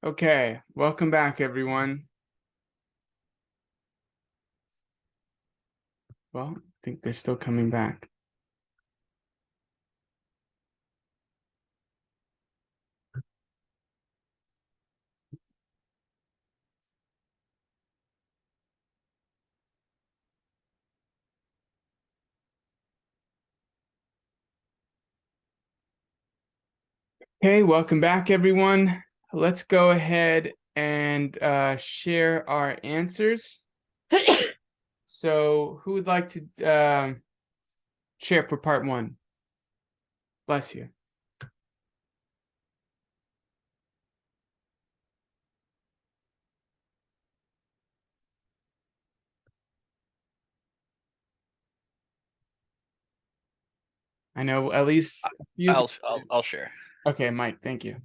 Okay, welcome back, everyone. Well, I think they're still coming back. Okay, welcome back, everyone. Let's go ahead and share our answers. So, who would like to share for part one? Bless you. I know at least a few. I'll share. Okay, Mike, thank you.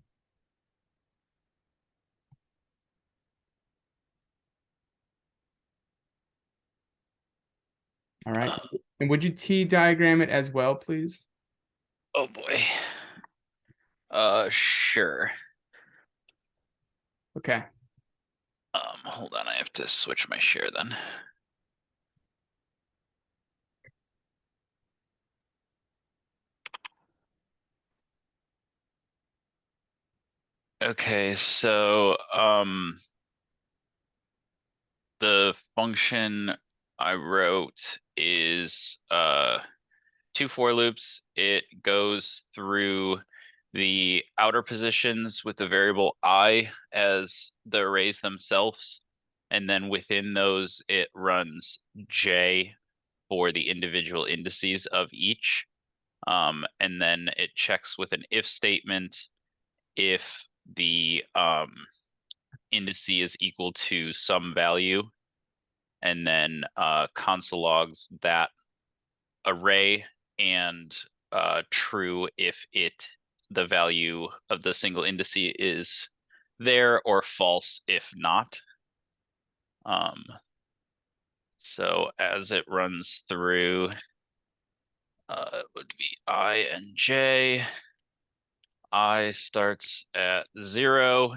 All right. And would you T diagram it as well, please? Oh boy. Sure. Okay. Hold on, I have to switch my share then. Okay, so the function I wrote is 2 for loops. It goes through the outer positions with the variable I as the arrays themselves, and then within those it runs J for the individual indices of each. And then it checks with an if statement if the indice is equal to some value, and then console logs that array and true if the value of the single indice is there, or false if not. So as it runs through, it would be I and J. I starts at 0,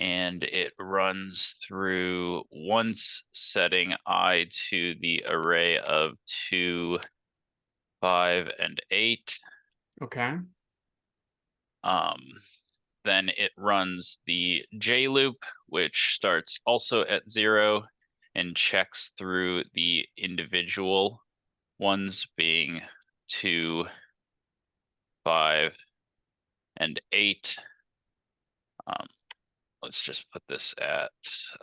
and it runs through once, setting I to the array of 2, 5, and 8. Okay. Then it runs the J loop, which starts also at 0 and checks through the individual ones, being 2, 5, and 8. Let's just put this at,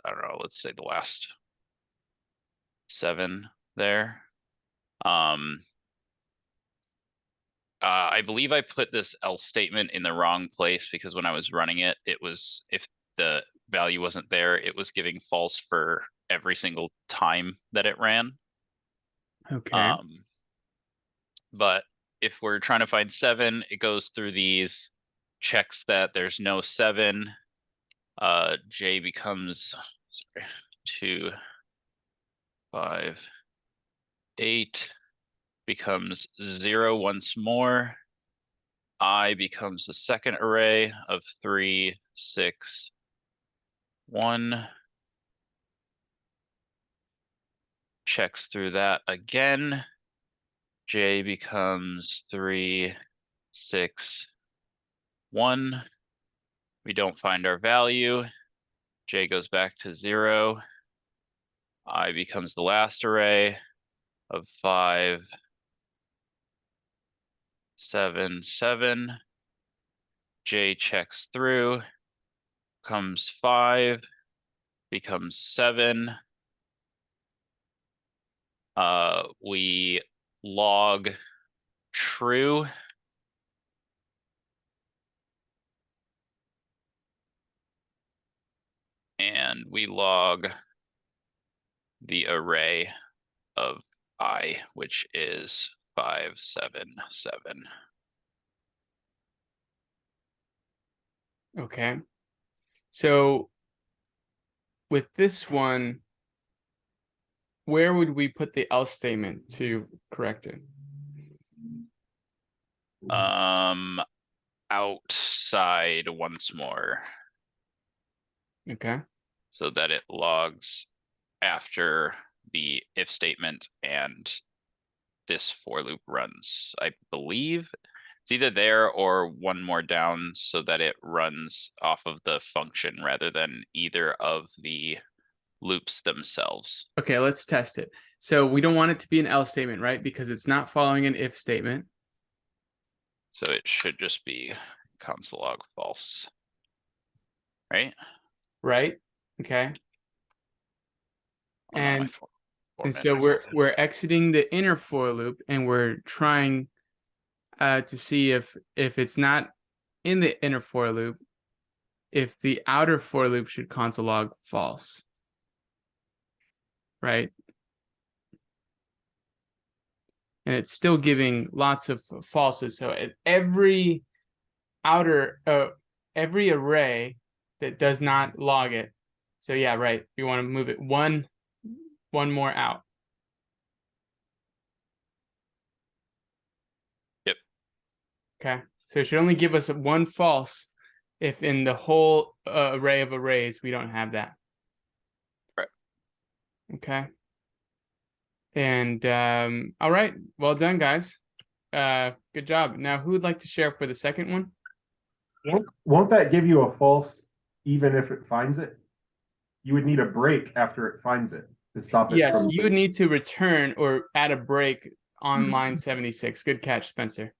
I don't know, let's say the last 7 there. I believe I put this else statement in the wrong place, because when I was running it, it was, if the value wasn't there, it was giving false for every single time that it ran. Okay. But if we're trying to find 7, it goes through these, checks that there's no 7. J becomes 2, 5, 8, becomes 0 once more. I becomes the second array of 3, 6, 1. Checks through that again. J becomes 3, 6, 1. We don't find our value. J goes back to 0. I becomes the last array of 5, 7, 7. J checks through, comes 5, becomes 7. We log true. And we log the array of I, which is 5, 7, 7. Okay. So with this one, where would we put the else statement to correct it? outside once more Okay. so that it logs after the if statement and this for loop runs. I believe it's either there or one more down so that it runs off of the function rather than either of the loops themselves. Okay, let's test it. So we don't want it to be an else statement, right? Because it's not following an if statement. So it should just be console log false, right? Right? Okay. Oh no, my And format so is we're exiting the inner for loop and we're trying to see if it's not in the inner for loop, if the outer for loop should console log false. Right? And it's still giving lots of falses. So at every every array that does not log it. So yeah, right. We want to move it one more out. Yep. Okay. So it should only give us one false if in the whole array of arrays we don't have that. Right. Okay. And all right. Well done, guys. Good job. Now, who would like to share for the second one? Won't that give you a false even if it finds it? You would need a break after it finds it to stop it Yes, from. you would need to return or add a break on line 76. Good catch, Spencer.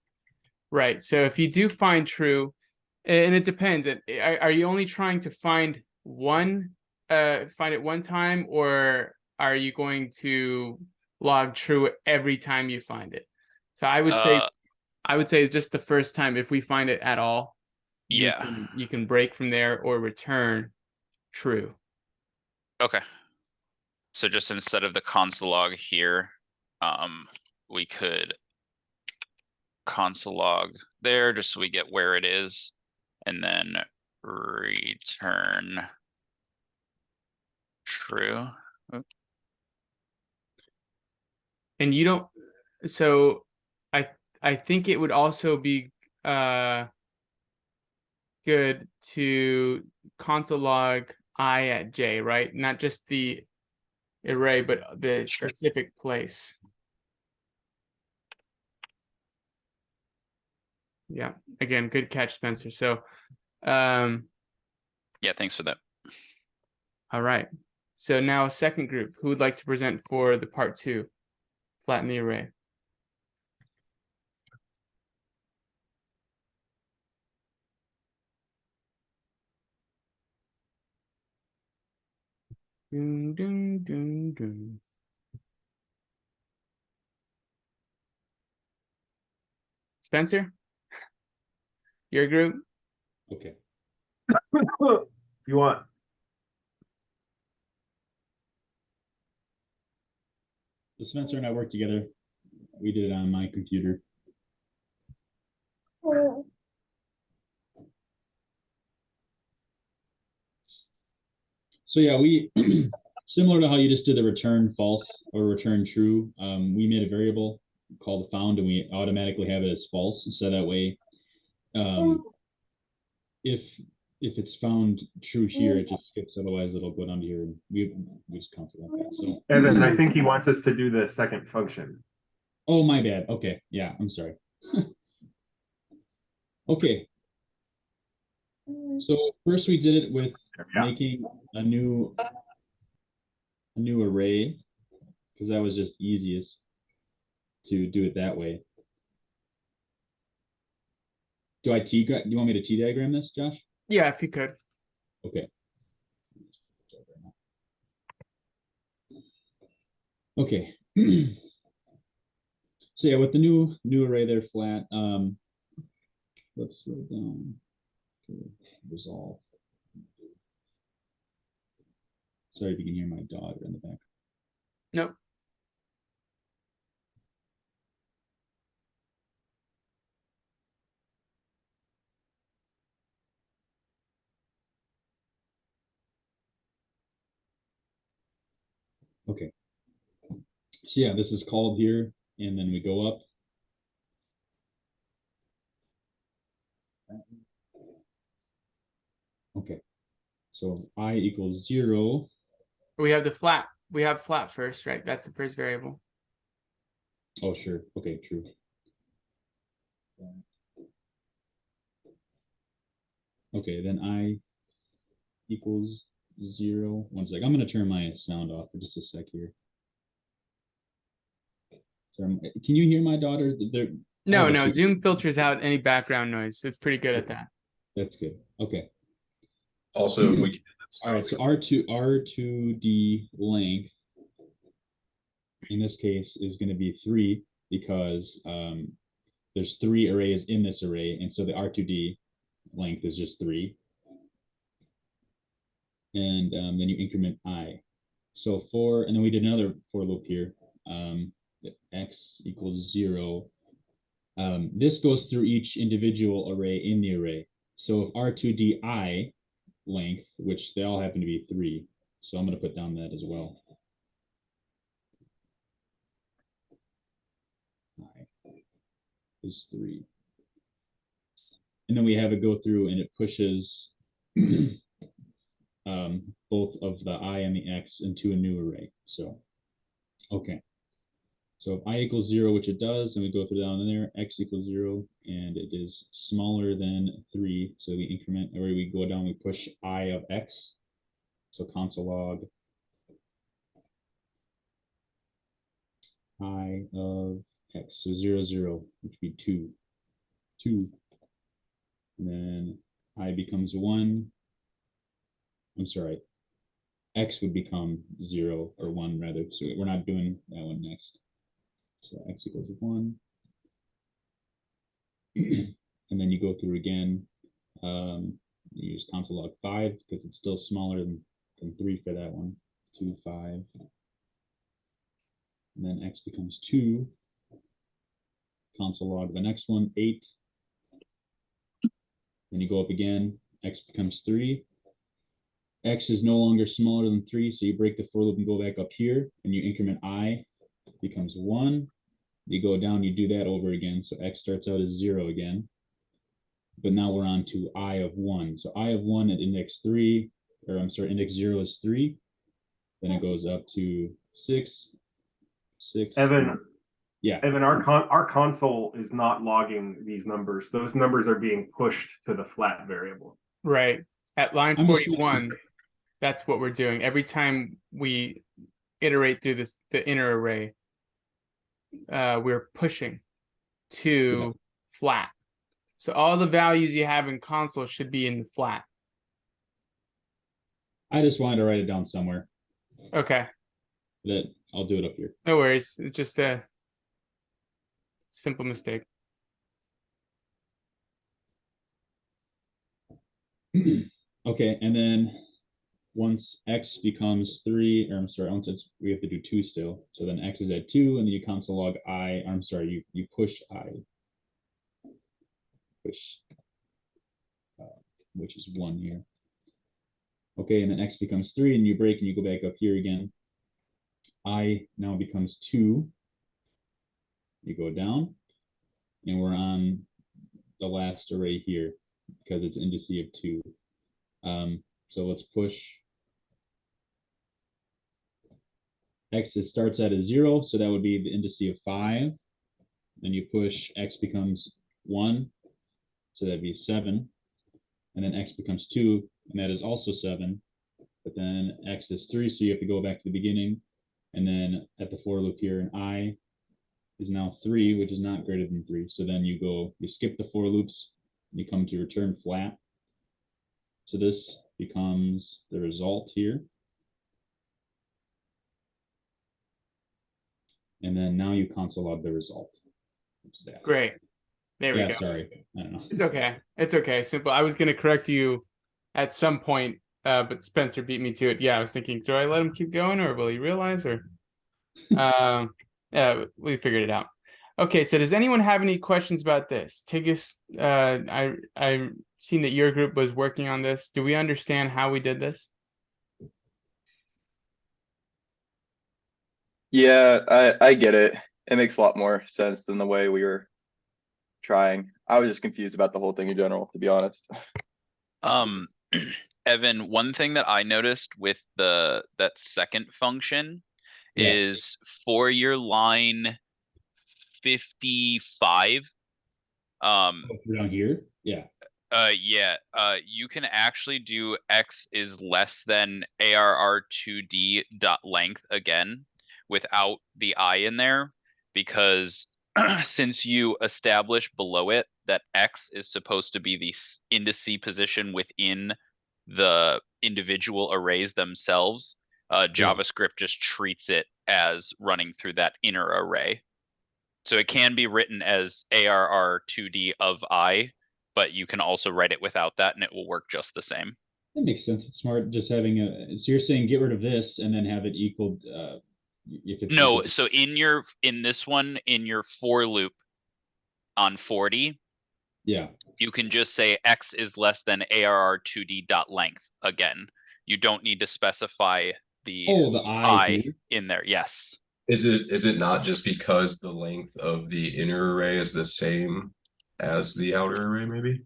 Right. So if you do find true, and it depends, are you only trying to find it one time, or are you going to log true every time you find it? So I would say just the first time, if we find it at all, Yeah. you can break from there or return true. Okay. So just instead of the console log here, we could console log there just so we get where it is and then return true. And you don't, so I think it would also be good to console log I at J, right? Not just the array, but the specific place. Yeah. Again, good catch, Spencer. So Yeah, thanks for that. all right. So now a second group. Who would like to present for the part 2? Flatten the array. Dun, dun, dun, dun. Spencer, your group. Okay. You want So Spencer and I worked together. We did it on my computer. So yeah, we similar to how you just did the return false or return true. We made a variable called found, and we automatically have it as false. So that way, if it's found true here, it just skips. Otherwise, it'll go down to here. We just counted like that. So Evan, I think he wants us to do the second function. oh, my bad. Okay, yeah, I'm sorry. Okay. So first we did it with making a new array because that was just easiest to do it that way. Do you want me to T diagram this, Josh? Yeah, if you could. Okay. Okay. So yeah, with the new array there flat, let's write down resolve. Sorry if you can hear my dog in the back. Nope. Okay. So yeah, this is called here, and then we go up. Okay. So I equals 0. We have the flat. We have flat first, right? That's the first variable. Oh, sure. Okay, true. Okay, then I equals 0. 1 sec. I'm going to turn my sound off for just a sec here. Sorry, can you hear my daughter? They're, No, have no. two- Zoom filters out any background noise. It's pretty good at that. That's good. Okay. Also, if we can. All right. So R2D length in this case is going to be 3 because there's 3 arrays in this array, and so the R2D length is just 3. And then you increment I. So and then we did another for loop here. X equals 0. This goes through each individual array in the array. So if R2DI length, which they all happen to be 3, so I'm going to put down that as well. I is 3. And then we have it go through and it pushes both of the I and the X into a new array. So, okay. So if I equals 0, which it does, and we go through down in there, X equals 0, and it is smaller than 3. So we increment, or we go down, we push I of X. So console log I of X. So 0, 0, which would be 2. 2. And then I becomes 1. I'm sorry. X would become 0 or 1 rather. So we're not doing that one next. So X equals 1. And then you go through again. You use console log 5 because it's still smaller than 3 for that one. 2, 5. And then X becomes 2. Console log the next one, 8. Then you go up again. X becomes 3. X is no longer smaller than 3, so you break the for loop and go back up here, and you increment I, becomes 1. You go down, you do that over again, so X starts out as 0 again. But now we're on to I of 1. So I of 1 at index 3, or I'm sorry, index 0 is 3. Then it goes up to 6, 6. Evan, Yeah. Evan, our console is not logging these numbers. Those numbers are being pushed to the flat variable. Right. At line I'm just 41, that's what we're doing. Every time we iterate through the inner array, we're pushing to flat. So all the values you have in console should be in the flat. I just wanted to write it down somewhere. Okay. That I'll do it up here. No worries. It's just a simple mistake. Okay, and then once X becomes 3, or I'm sorry, once we have to do 2 still. So then X is at 2, and then you console log I, I'm sorry, you push I. Push, which is 1 here. Okay, and then X becomes 3, and you break and you go back up here again. I now becomes 2. You go down, and we're on the last array here because it's indices of 2. So let's push. X starts at a 0, so that would be the indice of 5. Then you push, X becomes 1, so that'd be 7. And then X becomes 2, and that is also 7. But then X is 3, so you have to go back to the beginning. And then at the for loop here, an I is now 3, which is not greater than 3. So then you skip the for loops, and you come to return flat. So this becomes the result here. And then now you console log the result. Great. There we go. Sorry. I don't know. It's okay. It's okay. Simple. I was going to correct you at some point, but Spencer beat me to it. Yeah, I was thinking, do I let him keep going or will he realize? Or yeah, we figured it out. Okay, so does anyone have any questions about this? Tigis, I've seen that your group was working on this. Do we understand how we did this? Yeah, I get it. It makes a lot more sense than the way we were trying. I was just confused about the whole thing in general, to be honest. Evan, one thing that I noticed with that second function Yeah. is for your line 55. Down here, yeah. You can actually do X is less than ARR2D dot length again without the I in there, because since you establish below it that X is supposed to be the indice position within the individual arrays themselves, JavaScript just treats it as running through that inner array. So it can be written as ARR2D of I, but you can also write it without that and it will work just the same. That makes sense. It's smart just having a, so you're saying get rid of this and then have it equaled, if it's. No, so in this one, in your for loop on 40, Yeah, you can just say X is less than ARR2D dot length again. You don't need to specify the oh, the I I here. in there. Yes. Is it not just because the length of the inner array is the same as the outer array, maybe?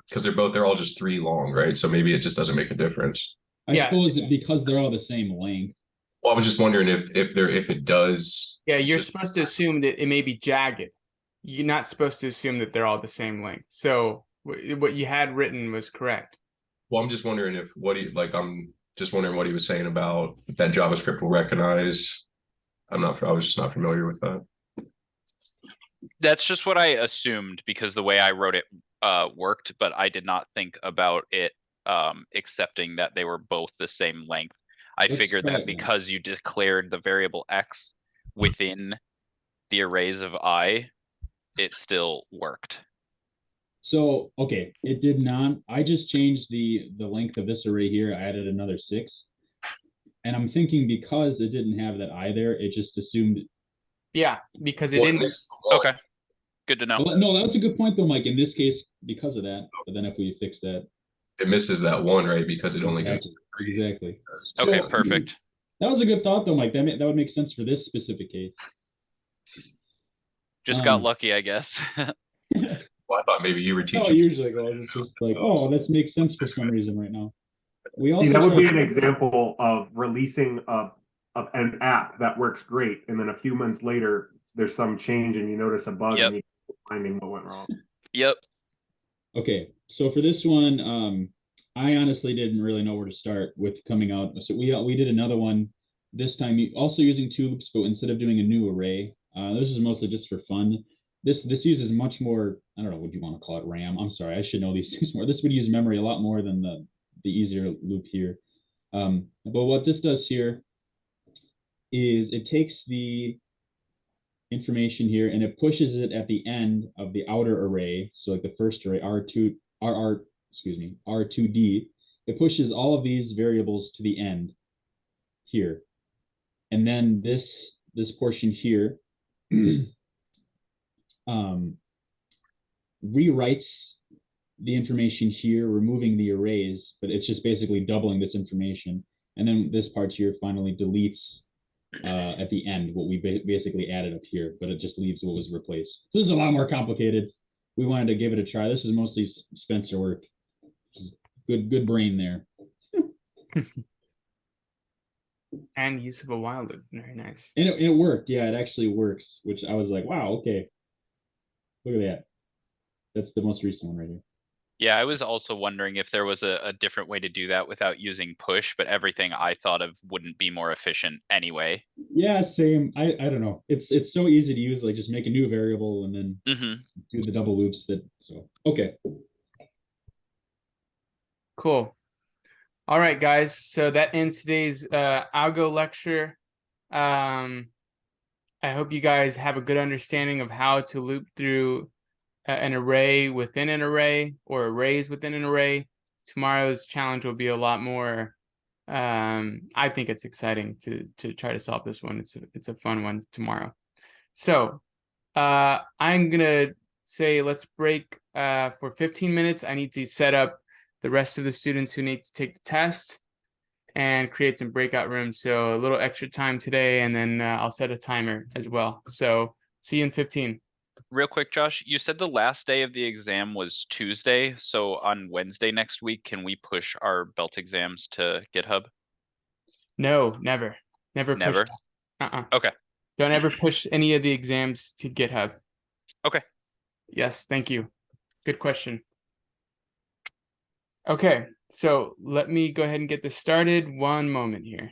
Because they're all just 3 long, right? So maybe it just doesn't make a difference. I Yeah. suppose that because they're all the same length. Well, I was just wondering if it does. Yeah, you're just- supposed to assume that it may be jagged. You're not supposed to assume that they're all the same length. So what you had written was correct. Well, I'm just wondering if I'm just wondering what he was saying about that JavaScript will recognize. I was just not familiar with that. That's just what I assumed because the way I wrote it worked, but I did not think about it accepting that they were both the same length. I Let's figured try that it now. because you declared the variable X within the arrays of I, it still worked. So, okay, it did not, I just changed the length of this array here. I added another 6. And I'm thinking because it didn't have that I there, it just assumed. Yeah, because it Well, didn't. Okay, good to know. Well, no, that's a good point though, Mike. In this case, because of that, but then if we fix that. It misses that one, right? Because it only goes. Exactly. Okay, So, perfect. That was a good thought though, Mike. That would make sense for this specific case. Just got Um, lucky, I guess. Well, I thought maybe you were Oh, teaching. usually goes. It's just like, oh, that makes sense for some reason right now. We also See, that would be tried- an example of releasing an app that works great, and then a few months later, there's some change and you notice a bug Yep. and you're finding what went wrong. Yep. Okay, so for this one, I honestly didn't really know where to start with coming out. So we did another one this time, also using 2 loops, but instead of doing a new array, this is mostly just for fun. This uses much more, I don't know, what do you want to call it, RAM? I'm sorry, I should know these things more. This would use memory a lot more than the easier loop here. But what this does here is it takes the information here and it pushes it at the end of the outer array. So like the first array, R2D, it pushes all of these variables to the end here. And then this portion here rewrites the information here, removing the arrays, but it's just basically doubling this information. And then this part here finally deletes at the end what we basically added up here, but it just leaves what was replaced. So this is a lot more complicated. We wanted to give it a try. This is mostly Spencer work. Good brain there. And use of a while loop. Very nice. And it worked. Yeah, it actually works, which I was like, wow, okay. Look at that. That's the most recent one right here. Yeah, I was also wondering if there was a different way to do that without using push, but everything I thought of wouldn't be more efficient anyway. Yeah, same. I don't know. It's so easy to use, like just make a new variable and then do the double loops so okay. Cool. All right, guys. So that ends today's Algo lecture. I hope you guys have a good understanding of how to loop through an array within an array or arrays within an array. Tomorrow's challenge will be a lot more. I think it's exciting to try to solve this one. It's a fun one tomorrow. So I'm gonna say let's break for 15 minutes. I need to set up the rest of the students who need to take the test and create some breakout rooms. So a little extra time today, and then I'll set a timer as well. So see you in 15. Real quick, Josh, you said the last day of the exam was Tuesday, so on Wednesday next week, can we push our belt exams to GitHub? No, never. Never push. Never? Okay. Don't ever push any of the exams to GitHub. Okay. Yes, thank you. Good question. Okay, so let me go ahead and get this started. One moment here.